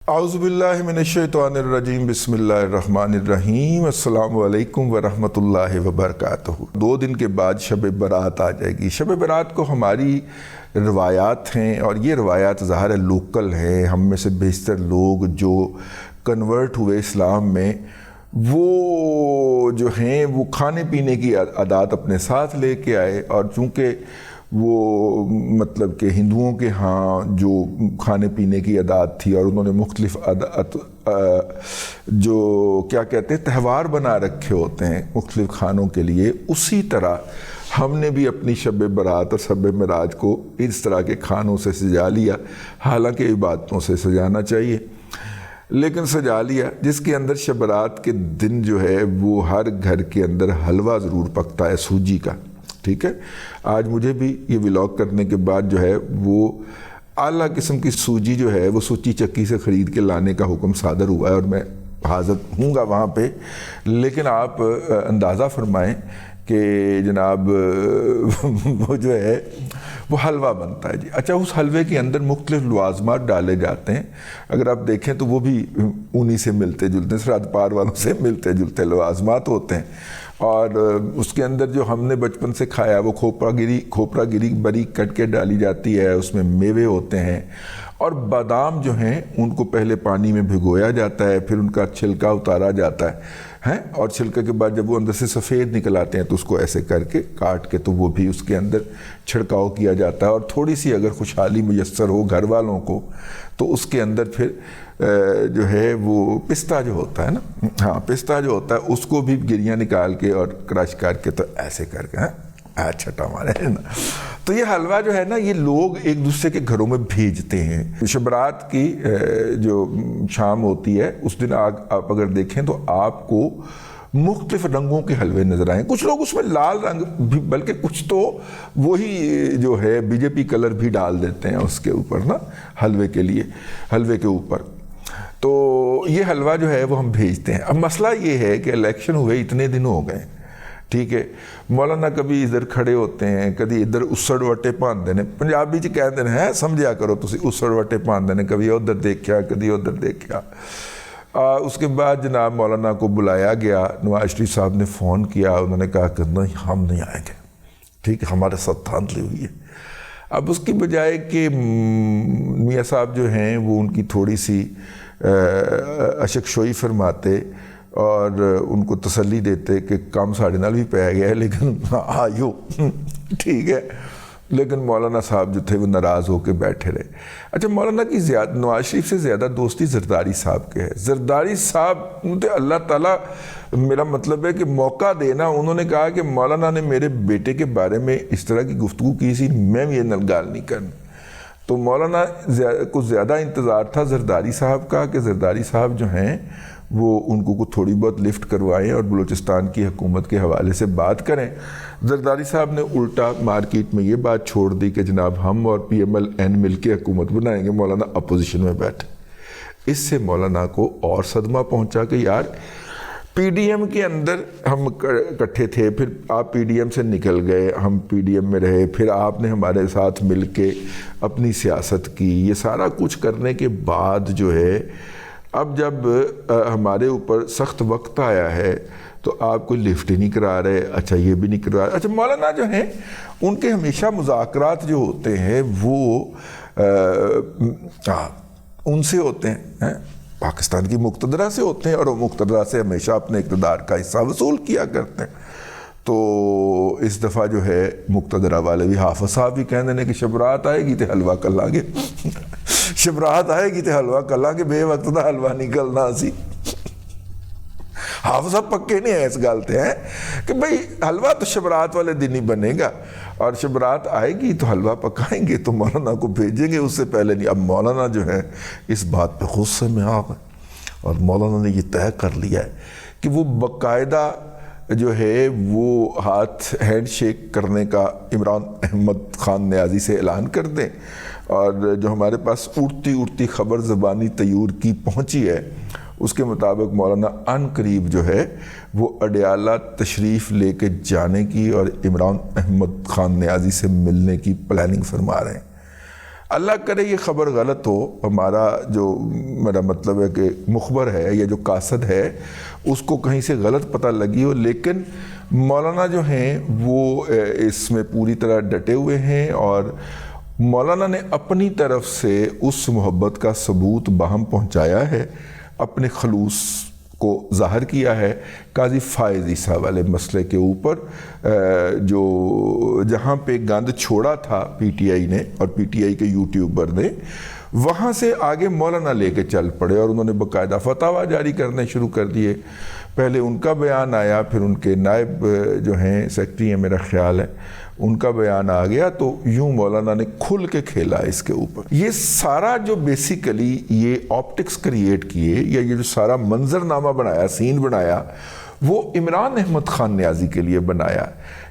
اعوذ باللہ من الشیطان الرجیم بسم اللہ الرحمن الرحیم السلام علیکم ورحمۃ اللہ وبرکاتہ۔ 2 دن کے بعد شب برات آ جائے گی۔ شب برات کو ہماری روایات ہیں اور یہ روایات ظاہر لوکل ہیں۔ ہم میں سے بیشتر لوگ جو کنورٹ ہوئے اسلام میں وہ جو ہیں وہ کھانے پینے کی عادات اپنے ساتھ لے کے آئے، اور چونکہ وہ مطلب کہ ہندوؤں کے ہاں جو کھانے پینے کی عادات تھی اور انہوں نے مختلف جو کیا کہتے ہیں تہوار بنا رکھے ہوتے ہیں مختلف کھانوں کے لیے، اسی طرح ہم نے بھی اپنی شب برات اور شب معراج کو اس طرح کے کھانوں سے سجا لیا۔ حالانکہ عبادتوں سے سجانا چاہیے لیکن سجا لیا، جس کے اندر شب برات کے دن جو ہے وہ ہر گھر کے اندر حلوہ ضرور پکتا ہے سوجی کا، ٹھیک ہے۔ آج مجھے بھی یہ ولاگ کرنے کے بعد جو ہے وہ اعلیٰ قسم کی سوجی جو ہے وہ سوچی چکی سے خرید کے لانے کا حکم صادر ہوا ہے، اور میں حاضر ہوں گا وہاں پہ۔ لیکن آپ اندازہ فرمائیں کہ جناب وہ جو ہے وہ حلوہ بنتا ہے جی۔ اچھا، اس حلوے کے اندر مختلف لوازمات ڈالے جاتے ہیں، اگر آپ دیکھیں تو وہ بھی انہی سے ملتے جلتے سرحد پار والوں سے ملتے جلتے لوازمات ہوتے ہیں، اور اس کے اندر جو ہم نے بچپن سے کھایا وہ کھوپرا گری باریک کٹ کے ڈالی جاتی ہے، اس میں میوے ہوتے ہیں، اور بادام جو ہیں ان کو پہلے پانی میں بھگویا جاتا ہے، پھر ان کا چھلکا اتارا جاتا ہے، اور چھلکے کے بعد جب وہ اندر سے سفید نکل آتے ہیں تو اس کو ایسے کر کے کاٹ کے تو وہ بھی اس کے اندر چھڑکاؤ کیا جاتا ہے، اور تھوڑی سی اگر خوشحالی میسر ہو گھر والوں کو تو اس کے اندر پھر جو ہے وہ پستہ جو ہوتا ہے نا، ہاں پستہ جو ہوتا ہے اس کو بھی گریاں نکال کے اور کرش کر کے تو ایسے کر کے چھٹا مارے ہے نا۔ تو یہ حلوہ جو ہے نا یہ لوگ ایک دوسرے کے گھروں میں بھیجتے ہیں۔ شب برات کی جو شام ہوتی ہے اس دن آپ اگر دیکھیں تو آپ کو مختلف رنگوں کے حلوے نظر آئیں۔ کچھ لوگ اس میں لال رنگ بھی، بلکہ کچھ تو وہی جو ہے بی جے پی کلر بھی ڈال دیتے ہیں اس کے اوپر نا، حلوے کے اوپر۔ تو یہ حلوہ جو ہے وہ ہم بھیجتے ہیں۔ اب مسئلہ یہ ہے کہ الیکشن ہوئے اتنے دن ہو گئے، ٹھیک ہے، مولانا کبھی ادھر کھڑے ہوتے ہیں، کبھی ادھر اسڑ وٹے پان دینے، پنجابی جی کہتے ہیں سمجھیا کرو تسی، اسڑ وٹے پان دینے، کبھی ادھر دیکھیا کبھی ادھر دیکھیا۔ اس کے بعد جناب مولانا کو بلایا گیا، نواز شریف صاحب نے فون کیا، انہوں نے کہا کہ نہیں ہم نہیں آئیں گے، ٹھیک ہے، ہمارے ساتھ دھاندلی ہوئی ہے۔ اب اس کی بجائے کہ میاں صاحب جو ہیں وہ ان کی تھوڑی سی اشک شوئی فرماتے اور ان کو تسلی دیتے کہ کام ساڑھے نال بھی پہ گیا ہے لیکن آئیو، ٹھیک ہے، لیکن مولانا صاحب جو تھے وہ ناراض ہو کے بیٹھے رہے۔ اچھا، مولانا کی نواز شریف سے زیادہ دوستی زرداری صاحب کے ہے۔ زرداری صاحب اللہ تعالیٰ میرا مطلب ہے کہ موقع دینا، انہوں نے کہا کہ مولانا نے میرے بیٹے کے بارے میں اس طرح کی گفتگو کی سی، میں یہ نلگال نہیں کرنا۔ تو مولانا کو زیادہ انتظار تھا زرداری صاحب کا کہ زرداری صاحب جو ہیں وہ ان کو تھوڑی بہت لفٹ کروائیں اور بلوچستان کی حکومت کے حوالے سے بات کریں۔ زرداری صاحب نے الٹا مارکیٹ میں یہ بات چھوڑ دی کہ جناب ہم اور پی ایم ایل این مل کے حکومت بنائیں گے، مولانا اپوزیشن میں بیٹھے۔ اس سے مولانا کو اور صدمہ پہنچا کہ یار پی ڈی ایم کے اندر ہم اکٹھے تھے، پھر آپ پی ڈی ایم سے نکل گئے، ہم پی ڈی ایم میں رہے، پھر آپ نے ہمارے ساتھ مل کے اپنی سیاست کی، یہ سارا کچھ کرنے کے بعد جو ہے اب جب ہمارے اوپر سخت وقت آیا ہے تو آپ کوئی لفٹ ہی نہیں کرا رہے، اچھا یہ بھی نہیں کرا رہے۔ اچھا، مولانا جو ہیں ان کے ہمیشہ مذاکرات جو ہوتے ہیں وہ ان سے ہوتے ہیں، پاکستان کی مقتدرہ سے ہوتے ہیں، اور وہ مقتدرہ سے ہمیشہ اپنے اقتدار کا حصہ وصول کیا کرتے ہیں۔ تو اس دفعہ جو ہے مقتدرہ والے بھی، حافظ صاحب بھی کہنے لیں کہ شبرات آئے گی تو حلوہ کر لیں گے، شبرات آئے گی تو حلوہ کر لیں گے، بے وقت دا حلوہ نکلنا سی۔ حافظ صاحب پکے نہیں ہیں اس گالتے ہیں کہ بھئی حلوہ تو شبرات والے دن ہی بنے گا، اور شبرات آئے گی تو حلوہ پکائیں گے تو مولانا کو بھیجیں گے، اس سے پہلے نہیں۔ اب مولانا جو ہے اس بات پہ غصے میں آ گئے، اور مولانا نے یہ طے کر لیا ہے کہ وہ باقاعدہ جو ہے وہ ہینڈ شیک کرنے کا عمران احمد خان نیازی سے اعلان کر دیں، اور جو ہمارے پاس اڑتی خبر زبانی طیور کی پہنچی ہے اس کے مطابق مولانا ان قریب جو ہے وہ اڈیالہ تشریف لے کے جانے کی اور عمران احمد خان نیازی سے ملنے کی پلاننگ فرما رہے ہیں۔ اللہ کرے یہ خبر غلط ہو، ہمارا جو میرا مطلب ہے کہ مخبر ہے یا جو قاصد ہے اس کو کہیں سے غلط پتہ لگی ہو، لیکن مولانا جو ہیں وہ اس میں پوری طرح ڈٹے ہوئے ہیں، اور مولانا نے اپنی طرف سے اس محبت کا ثبوت باہم پہنچایا ہے، اپنے خلوص کو ظاہر کیا ہے قاضی فائز عیسیٰ والے مسئلے کے اوپر، جو جہاں پہ گند چھوڑا تھا پی ٹی آئی نے اور پی ٹی آئی کے یوٹیوبر نے، وہاں سے آگے مولانا لے کے چل پڑے اور انہوں نے باقاعدہ فتاویٰ جاری کرنے شروع کر دیے۔ پہلے ان کا بیان آیا، پھر ان کے نائب جو ہیں سیکٹری ہیں میرا خیال ہے، ان کا بیان آ گیا، تو یوں مولانا نے کھل کے کھیلا اس کے اوپر۔ یہ سارا جو بیسیکلی یہ آپٹکس کریٹ کیے یا یہ جو سارا منظرنامہ بنایا، سین بنایا، وہ عمران احمد خان نیازی کے لیے بنایا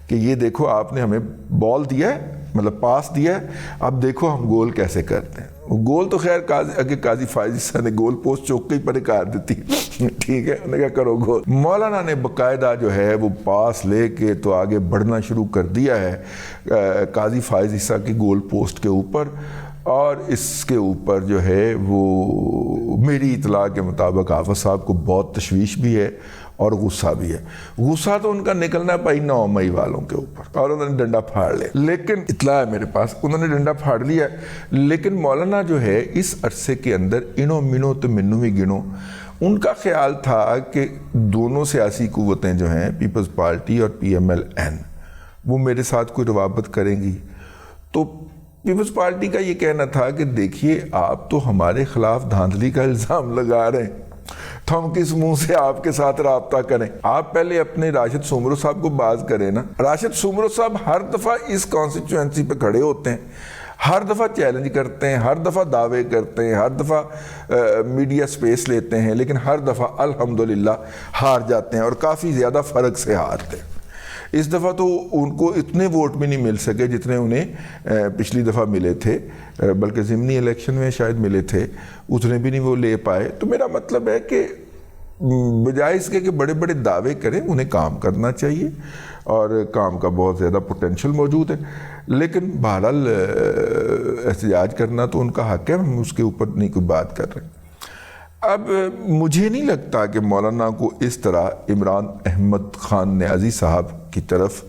کہ یہ دیکھو آپ نے ہمیں بال دیا ہے، مطلب پاس دیا ہے، اب دیکھو ہم گول کیسے کرتے ہیں۔ گول تو خیر قاضی فائز عیسیٰ نے گول پوسٹ چوکے پر کار دیتی، ٹھیک ہے، انہوں نے کہا کرو گول۔ مولانا نے باقاعدہ جو ہے وہ پاس لے کے تو آگے بڑھنا شروع کر دیا ہے قاضی فائز عیسیٰ کی گول پوسٹ کے اوپر، اور اس کے اوپر جو ہے وہ میری اطلاع کے مطابق حافظ صاحب کو بہت تشویش بھی ہے اور غصہ بھی ہے۔ غصہ تو ان کا نکلنا پائی 9 مئی والوں کے اوپر، اور انہوں نے ڈنڈا پھاڑ لیا، لیکن اطلاع ہے میرے پاس انہوں نے ڈنڈا پھاڑ لیا، لیکن مولانا جو ہے اس عرصے کے اندر انو منو تو منو ہی گنو، ان کا خیال تھا کہ دونوں سیاسی قوتیں جو ہیں پیپلز پارٹی اور پی ایم ایل این وہ میرے ساتھ کوئی روابط کریں گی، تو پیپلز پارٹی کا یہ کہنا تھا کہ دیکھیے آپ تو ہمارے خلاف دھاندلی کا الزام لگا رہے ہیں، تو ہم کس منہ سے آپ کے ساتھ رابطہ کریں؟ آپ پہلے اپنے راشد سومرو صاحب کو باز کریں نا۔ راشد سومرو صاحب ہر دفعہ اس کانسٹیچوئنسی پہ کھڑے ہوتے ہیں، ہر دفعہ چیلنج کرتے ہیں، ہر دفعہ دعوے کرتے ہیں، ہر دفعہ میڈیا سپیس لیتے ہیں، لیکن ہر دفعہ الحمدللہ ہار جاتے ہیں اور کافی زیادہ فرق سے ہارتے ہیں۔ اس دفعہ تو ان کو اتنے ووٹ بھی نہیں مل سکے جتنے انہیں پچھلی دفعہ ملے تھے، بلکہ ضمنی الیکشن میں شاید ملے تھے، اتنے بھی نہیں وہ لے پائے۔ تو میرا مطلب ہے کہ بجائے اس کے کہ بڑے بڑے دعوے کریں، انہیں کام کرنا چاہیے، اور کام کا بہت زیادہ پوٹینشل موجود ہے، لیکن بہرحال احتجاج کرنا تو ان کا حق ہے، ہم اس کے اوپر نہیں کوئی بات کر رہے۔ اب مجھے نہیں لگتا کہ مولانا کو اس طرح عمران احمد خان نیازی صاحب کی طرف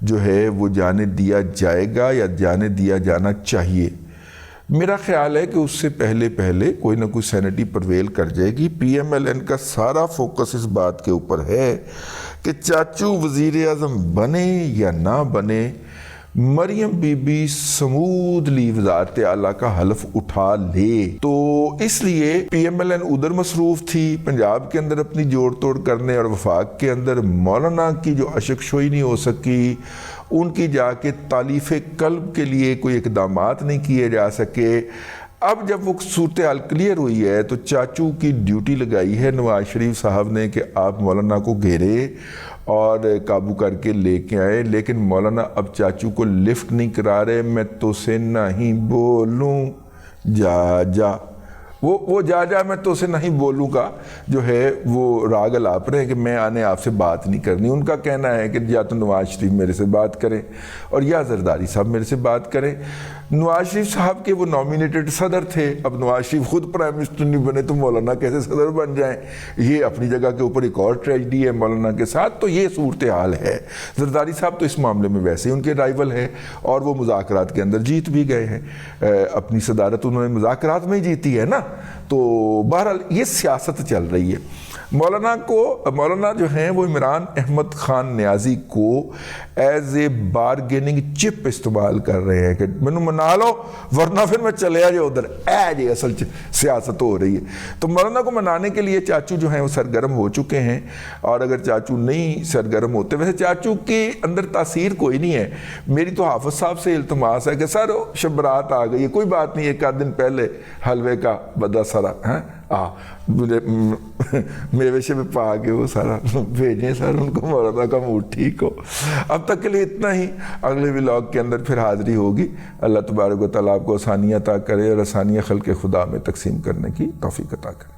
جو ہے وہ جانے دیا جائے گا یا جانے دیا جانا چاہیے۔ میرا خیال ہے کہ اس سے پہلے کوئی نہ کوئی سینٹی پرویل کر جائے گی۔ پی ایم ایل این کا سارا فوکس اس بات کے اوپر ہے کہ چاچو وزیر اعظم بنے یا نہ بنے، مریم بی بی سمودلی وزارت اعلیٰ کا حلف اٹھا لے۔ تو اس لیے پی ایم ایل این ادھر مصروف تھی پنجاب کے اندر اپنی جوڑ توڑ کرنے، اور وفاق کے اندر مولانا کی جو اشک شوئی نہیں ہو سکی، ان کی جا کے تالیف قلب کے لیے کوئی اقدامات نہیں کیے جا سکے۔ اب جب وہ صورتحال کلیئر ہوئی ہے تو چاچو کی ڈیوٹی لگائی ہے نواز شریف صاحب نے کہ آپ مولانا کو گھیرے اور قابو کر کے لے کے آئے، لیکن مولانا اب چاچو کو لفٹ نہیں کرا رہے۔ میں تو سے نہیں بولوں جا جا، وہ جا جا میں تو سے نہیں بولوں کا جو ہے وہ راگ الاپ رہے ہیں کہ میں آنے آپ سے بات نہیں کرنی۔ ان کا کہنا ہے کہ یا تو نواز شریف میرے سے بات کریں اور یا زرداری صاحب میرے سے بات کریں۔ نواز شریف صاحب کے وہ نامینیٹڈ صدر تھے، اب نواز شریف خود پرائم منسٹر نہیں بنے تو مولانا کیسے صدر بن جائیں؟ یہ اپنی جگہ کے اوپر ایک اور ٹریجڈی ہے مولانا کے ساتھ۔ تو یہ صورتحال ہے۔ زرداری صاحب تو اس معاملے میں ویسے ہی ان کے رائیول ہیں اور وہ مذاکرات کے اندر جیت بھی گئے ہیں، اپنی صدارت انہوں نے مذاکرات میں ہی جیتی ہے نا۔ تو بہرحال یہ سیاست چل رہی ہے۔ مولانا جو ہیں وہ عمران احمد خان نیازی کو ایز اے بارگیننگ چپ استعمال کر رہے ہیں کہ مینوں منا لو ورنہ پھر میں چلے آ جاؤ ادھر، جی اصل سیاست ہو رہی ہے۔ تو مولانا کو منانے کے لیے چاچو جو ہیں وہ سرگرم ہو چکے ہیں، اور اگر چاچو نہیں سرگرم ہوتے، ویسے چاچو کے اندر تاثیر کوئی نہیں ہے۔ میری تو حافظ صاحب سے التماس ہے کہ سر شب برات آ گئی ہے، کوئی بات نہیں، ایک آدھ دن پہلے حلوے کا بدا سارا میوے شے میں پا کے وہ سارا بھیجیں سر ان کو، مولانا کا موڈ ٹھیک ہو۔ اب تک کے لیے اتنا ہی، اگلے ولاگ کے اندر پھر حاضری ہوگی۔ اللہ تبارک و تعالیٰ آپ کو آسانیاں عطا کرے اور آسانیاں خلق خدا میں تقسیم کرنے کی توفیق عطا کرے۔